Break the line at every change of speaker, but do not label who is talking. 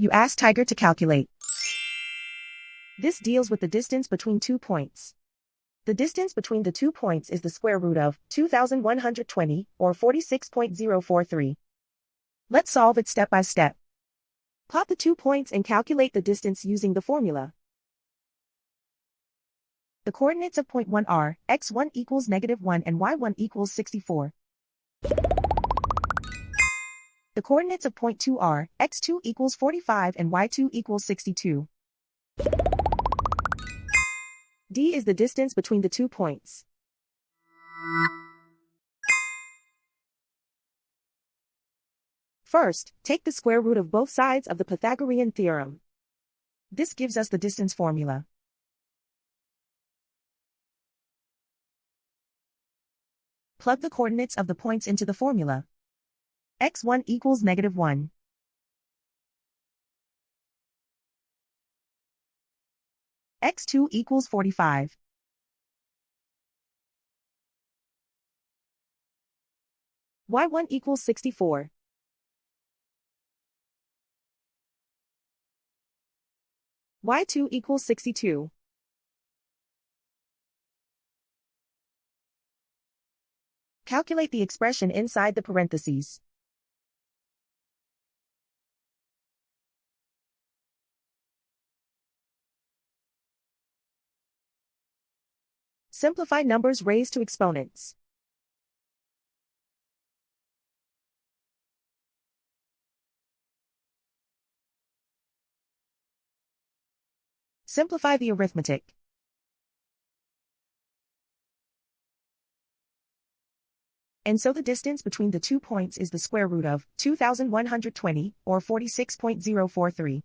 You ask Tiger to calculate. This deals with the distance between 2 points. The distance between the 2 points is the square root of 2,120, or 46.043. Let's solve it step by step. Plot the 2 points and calculate the distance using the formula. The coordinates of point 1 are x1 equals -1 and y1 equals 64. The coordinates of point 2 are x2 equals 45 and y2 equals 62. D is the distance between the 2 points. First, take the square root of both sides of the Pythagorean theorem. This gives us the distance formula. Plug the coordinates of the points into the formula. x1 equals -1. x2 equals 45. y1 equals 64. y2 equals 62. Calculate the expression inside the parentheses. Simplify numbers raised to exponents. Simplify the arithmetic. And so the distance between the 2 points is the square root of 2,120, or 46.043.